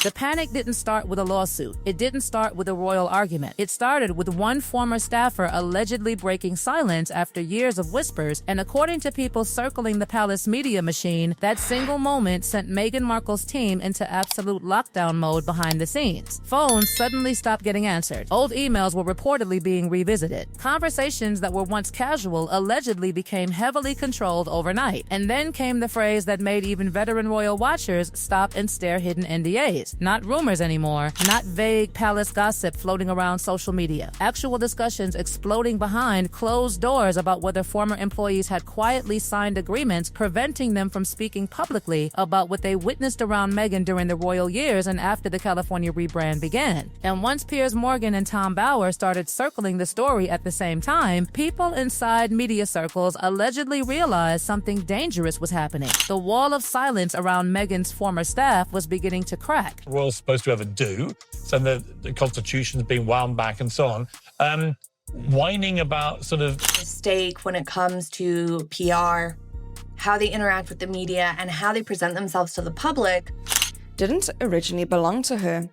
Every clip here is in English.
The panic didn't start with a lawsuit. It didn't start with a royal argument. It started with one former staffer allegedly breaking silence after years of whispers, and according to people circling the palace media machine, that single moment sent Meghan Markle's team into absolute lockdown mode behind the scenes. Phones suddenly stopped getting answered. Old emails were reportedly being revisited. Conversations that were once casual allegedly became heavily controlled overnight. And then came the phrase that made even veteran royal watchers stop and stare hidden NDAs. Not rumors anymore, not vague palace gossip floating around social media. Actual discussions exploding behind closed doors about whether former employees had quietly signed agreements preventing them from speaking publicly about what they witnessed around Meghan during the royal years and after the California rebrand began. And once Piers Morgan and Tom Bower started circling the story at the same time, people inside media circles allegedly realized something dangerous was happening. The wall of silence around Meghan's former staff was beginning to crack. The royals supposed to ever do, so the constitution's been wound back and so on. Whining about sort of mistake when it comes to PR, how they interact with the media, and how they present themselves to the public didn't originally belong to her.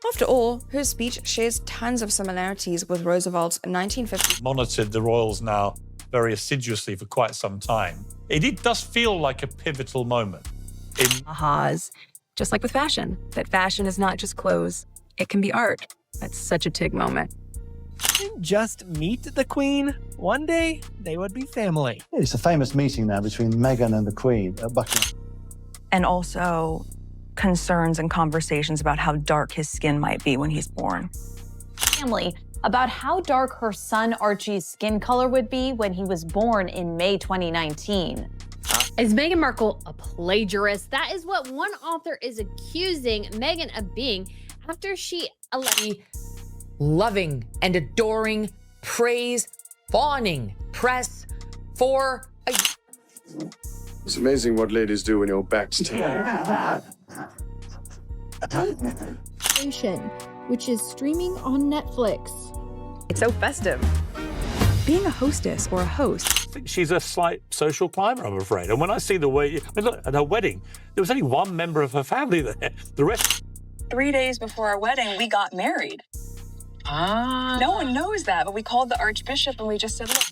After all, her speech shares tons of similarities with Roosevelt's 1950s. Monitored the royals now very assiduously for quite some time. It does feel like a pivotal moment. Ahas. Just like with fashion, that fashion is not just clothes, it can be art. That's such a Tig moment. Just meet the Queen. One day, they would be family. It's a famous meeting now between Meghan and the Queen at Buckingham. And also concerns and conversations about how dark his skin might be when he's born. Family about how dark her son Archie's skin color would be when he was born in May 2019. Is Meghan Markle a plagiarist? That is what one author is accusing Meghan of being after she allegedly loving and adoring, praise, fawning press for a... It's amazing what ladies do when your back's turned. Which is streaming on Netflix. It's so festive. Being a hostess or a host. She's a slight social climber, I'm afraid. And when I see the way, look, at her wedding, there was only one member of her family there. The rest... 3 days before our wedding, we got married. No one knows that, but we called the Archbishop and we just said, look.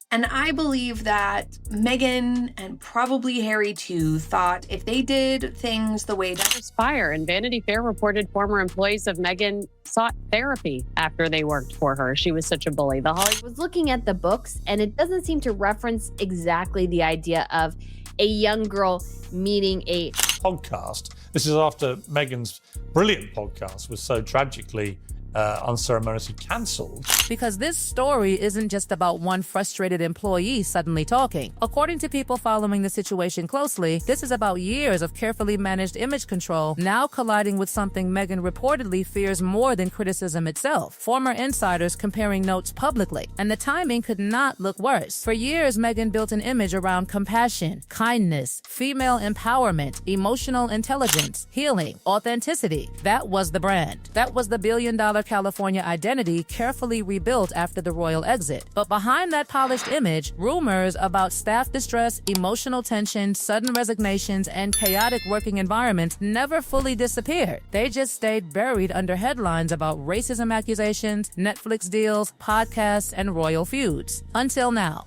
And I believe that Meghan and probably Harry too thought if they did things the way that Fire and Vanity Fair reported former employees of Meghan sought therapy after they worked for her. She was such a bully. The Hollywood was looking at the books, and it doesn't seem to reference exactly the idea of a young girl meeting a podcast. This is after Meghan's brilliant podcast was so tragically unceremoniously cancelled. Because this story isn't just about one frustrated employee suddenly talking. According to people following the situation closely, this is about years of carefully managed image control now colliding with something Meghan reportedly fears more than criticism itself. Former insiders comparing notes publicly, and the timing could not look worse. For years, Meghan built an image around compassion, kindness, female empowerment, emotional intelligence, healing, authenticity. That was the brand. That was the billion-dollar California identity carefully rebuilt after the royal exit. But behind that polished image, rumors about staff distress, emotional tension, sudden resignations, and chaotic working environments never fully disappeared. They just stayed buried under headlines about racism accusations, Netflix deals, podcasts, and royal feuds. Until now.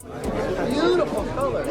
Beautiful color.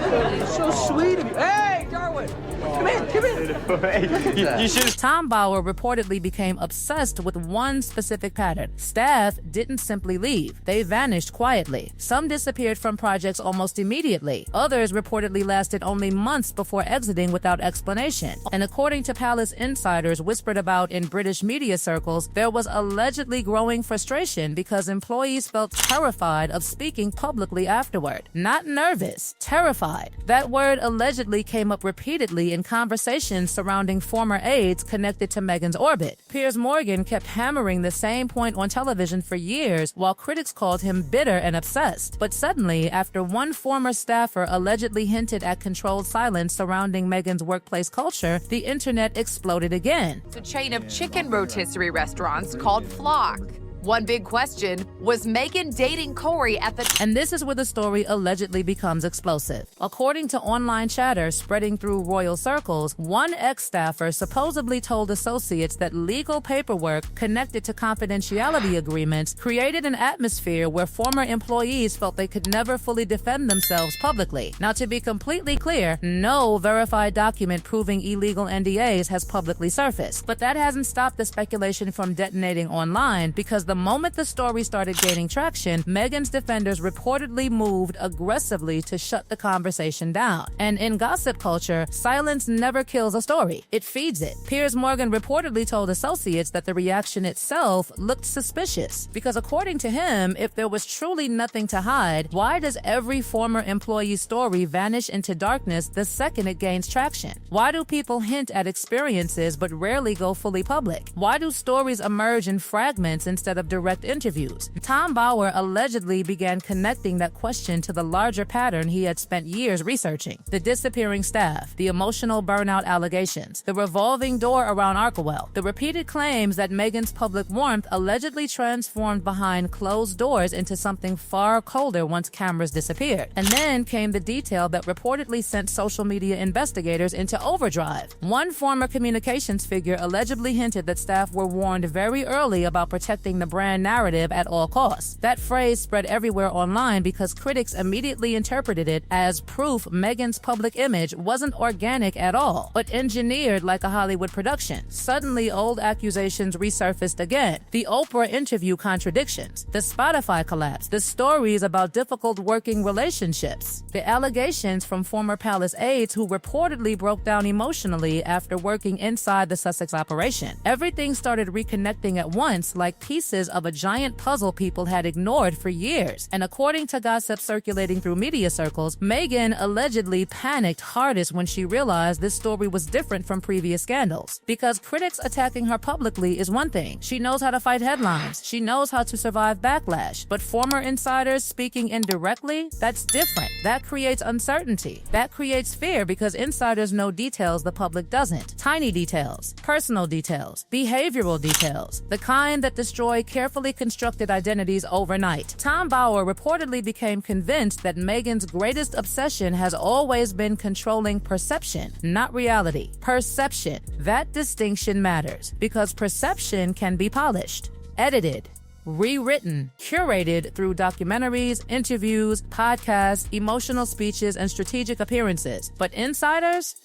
So sweet of you. Hey, Darwin! Come in. You should. Tom Bower reportedly became obsessed with one specific pattern. Staff didn't simply leave. They vanished quietly. Some disappeared from projects almost immediately. Others reportedly lasted only months before exiting without explanation. And according to palace insiders whispered about in British media circles, there was allegedly growing frustration because employees felt terrified of speaking publicly afterward. Not nervous, terrified. That word allegedly came up repeatedly in conversations surrounding former aides connected to Meghan's orbit. Piers Morgan kept hammering the same point on television for years, while critics called him bitter and obsessed. But suddenly, after one former staffer allegedly hinted at controlled silence surrounding Meghan's workplace culture, the internet exploded again. It's a chain of chicken rotisserie restaurants called Flock. One big question, was Meghan dating Corey at the... And this is where the story allegedly becomes explosive. According to online chatter spreading through royal circles, one ex-staffer supposedly told associates that legal paperwork connected to confidentiality agreements created an atmosphere where former employees felt they could never fully defend themselves publicly. Now, to be completely clear, no verified document proving illegal NDAs has publicly surfaced. But that hasn't stopped the speculation from detonating online, because the moment the story started gaining traction, Meghan's defenders reportedly moved aggressively to shut the conversation down. And in gossip culture, silence never kills a story. It feeds it. Piers Morgan reportedly told associates that the reaction itself looked suspicious, because according to him, if there was truly nothing to hide, why does every former employee's story vanish into darkness the second it gains traction? Why do people hint at experiences but rarely go fully public? Why do stories emerge in fragments instead of direct interviews? Tom Bauer allegedly began connecting that question to the larger pattern he had spent years researching: the disappearing staff, the emotional burnout allegations, the revolving door around Archewell, the repeated claims that Meghan's public warmth allegedly transformed behind closed doors into something far colder once cameras disappeared. And then came the detail that reportedly sent social media investigators into overdrive. One former communications figure allegedly hinted that staff were warned very early about protecting the brand narrative at all costs. That phrase spread everywhere online because critics immediately interpreted it as proof Meghan's public image wasn't organic at all, but engineered like a Hollywood production. Suddenly, old accusations resurfaced again. The Oprah interview contradictions, the Spotify collapse, the stories about difficult working relationships, the allegations from former palace aides who reportedly broke down emotionally after working inside the Sussex operation. Everything started reconnecting at once, like pieces of a giant puzzle people had ignored for years. And according to gossip circulating through media circles, Meghan allegedly panicked hardest when she realized this story was different from previous scandals. Because critics attacking her publicly is one thing. She knows how to fight headlines. She knows how to survive backlash. But former insiders speaking indirectly, that's different. That creates uncertainty. That creates fear because insiders know details the public doesn't. Tiny details, personal details, behavioral details, the kind that destroy carefully constructed identities overnight. Tom Bauer reportedly became convinced that Meghan's greatest obsession has always been controlling perception, not reality. Perception. That distinction matters because perception can be polished, edited, rewritten, curated through documentaries, interviews, podcasts, emotional speeches, and strategic appearances. But insiders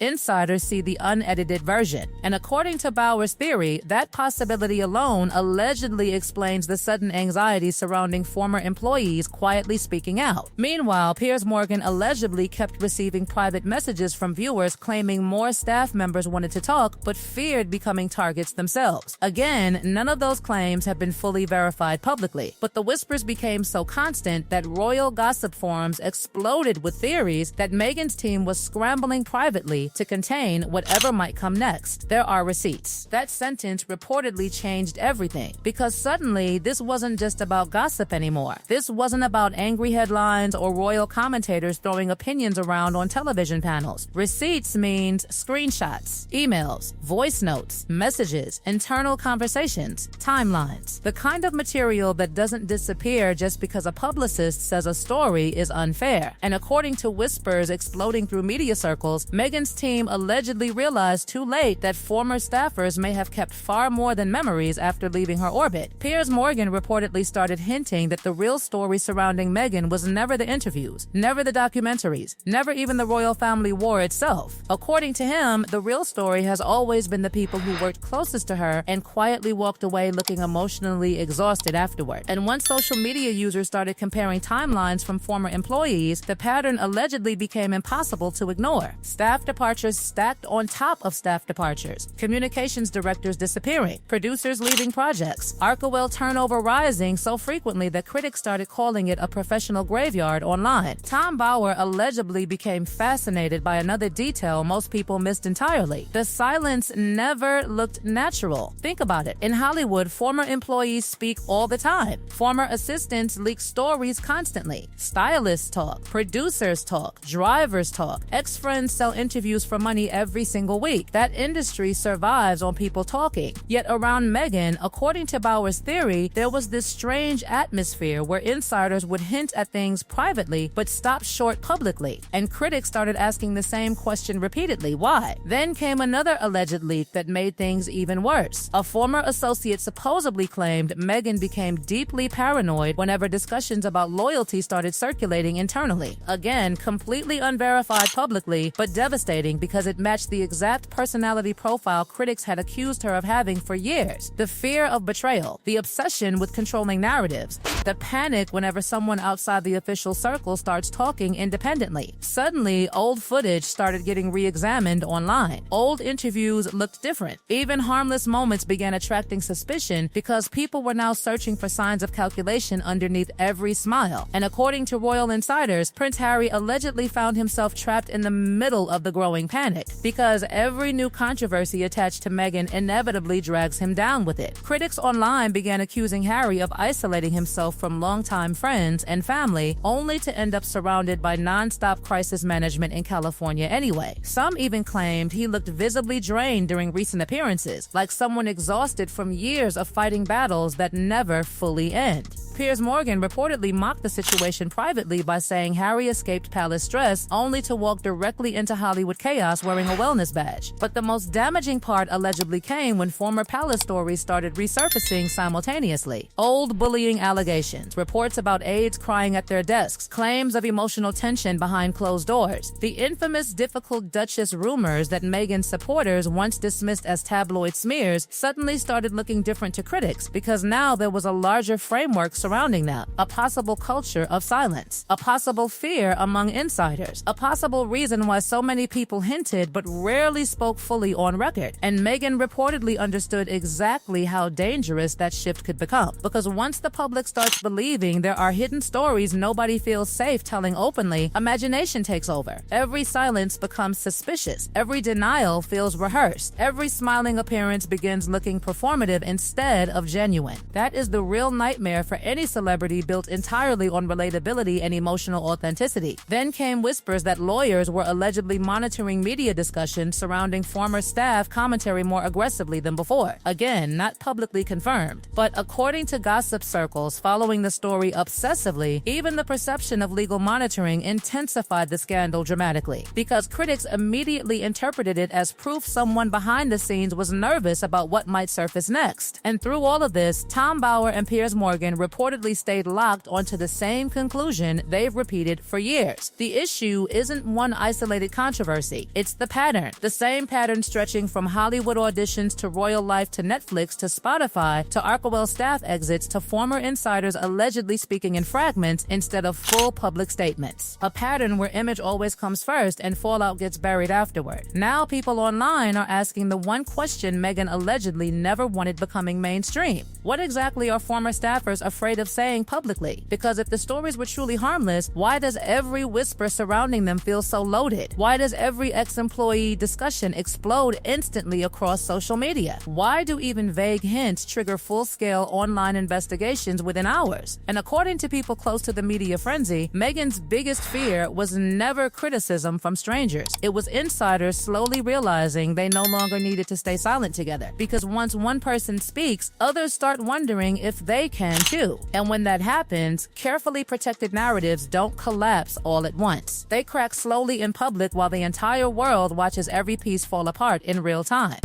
see the unedited version. And according to Bauer's theory, that possibility alone allegedly explains the sudden anxiety surrounding former employees quietly speaking out. Meanwhile, Piers Morgan allegedly kept receiving private messages from viewers claiming more staff members wanted to talk but feared becoming targets themselves. Again, none of those claims have been fully verified publicly, but the whispers became so constant that royal gossip forums exploded with theories that Meghan's team was scrambling privately to contain whatever might come next. There are receipts. That sentence reportedly changed everything because suddenly this wasn't just about gossip anymore. This wasn't about angry headlines or royal commentators throwing opinions around on television panels. Receipts means screenshots, emails, voice notes, messages, internal conversations, timelines, the kind of material that doesn't disappear just because a publicist says a story is unfair. And according to whispers exploding through media circles, Meghan's team allegedly realized too late that former staffers may have kept far more than memories after leaving her orbit. Piers Morgan reportedly started hinting that the real story surrounding Meghan was never the interviews, never the documentaries, never even the royal family war itself. According to him, the real story has always been the people who worked closest to her and quietly walked away looking emotionally exhausted afterward. And once social media users started comparing timelines from former employees, the pattern allegedly became impossible to ignore. Staff departures stacked on top of staff departures, communications directors disappearing, producers leaving projects, Archewell turnover rising so frequently that critics started calling it a professional graveyard online. Tom Bauer allegedly became fascinated by another detail most people missed entirely. The silence never looked natural. Think about it. In Hollywood, former employees speak all all the time. Former assistants leak stories constantly. Stylists talk, producers talk, drivers talk. Ex-friends sell interviews for money every single week. That industry survives on people talking. Yet around Meghan, according to Bauer's theory, there was this strange atmosphere where insiders would hint at things privately but stop short publicly. And critics started asking the same question repeatedly: why? Then came another alleged leak that made things even worse. A former associate supposedly claimed Meghan became deeply paranoid whenever discussions about loyalty started circulating internally. Again, completely unverified publicly, but devastating because it matched the exact personality profile critics had accused her of having for years. The fear of betrayal, the obsession with controlling narratives, the panic whenever someone outside the official circle starts talking independently. Suddenly, old footage started getting re-examined online. Old interviews looked different. Even harmless moments began attracting suspicion because people were now searching for signs of calculation underneath every smile. And according to royal insiders, Prince Harry allegedly found himself trapped in the middle of the growing panic because every new controversy attached to Meghan inevitably drags him down with it. Critics online began accusing Harry of isolating himself from longtime friends and family, only to end up surrounded by non-stop crisis management in California anyway. Some even claimed he looked visibly drained during recent appearances, like someone exhausted from years of fighting battles that never fully end. Piers reportedly mocked the situation privately by saying Harry escaped palace stress only to walk directly into Hollywood chaos wearing a wellness badge. But the most damaging part allegedly came when former palace stories started resurfacing simultaneously. Old bullying allegations, reports about aides crying at their desks, claims of emotional tension behind closed doors. The infamous difficult Duchess rumors that Meghan's supporters once dismissed as tabloid smears suddenly started looking different to critics because now there was a larger framework surrounding them, a possible culture of silence, a possible fear among insiders, a possible reason why so many people hinted but rarely spoke fully on record. And Meghan reportedly understood exactly how dangerous that shift could become, because once the public starts believing there are hidden stories nobody feels safe telling openly, imagination takes over. Every silence becomes suspicious, every denial feels rehearsed, every smiling appearance begins looking performative instead of genuine. That is the real nightmare for any celebrity built entirely on relatability and emotional authenticity. Then came whispers that lawyers were allegedly monitoring media discussions surrounding former staff commentary more aggressively than before. Again, not publicly confirmed. But according to gossip circles following the story obsessively, even the perception of legal monitoring intensified the scandal dramatically, because critics immediately interpreted it as proof someone behind the scenes was nervous about what might surface next. And through all of this, Tom Bauer and Piers reportedly stayed locked onto the same conclusion they've repeated for years. The issue isn't one isolated controversy. It's the pattern. The same pattern stretching from Hollywood auditions to royal life to Netflix to Spotify to Archewell staff exits to former insiders allegedly speaking in fragments instead of full public statements. A pattern where image always comes first and fallout gets buried afterward. Now people online are asking the one question Meghan allegedly never wanted becoming mainstream. What exactly are former staffers afraid of saying publicly? Because if the stories were truly harmless, why does every whisper surrounding them feel so loaded? Why does every ex-employee discussion explode instantly across social media? Why do even vague hints trigger full-scale online investigations within hours? And according to people close to the media frenzy, Meghan's biggest fear was never criticism from strangers. It was insiders slowly realizing they no longer needed to stay silent together. Because once one person speaks, others start wondering if they can too. And when that happens, carefully protected narratives don't collapse all at once. They crack slowly in public while the entire world watches every piece fall apart in real time.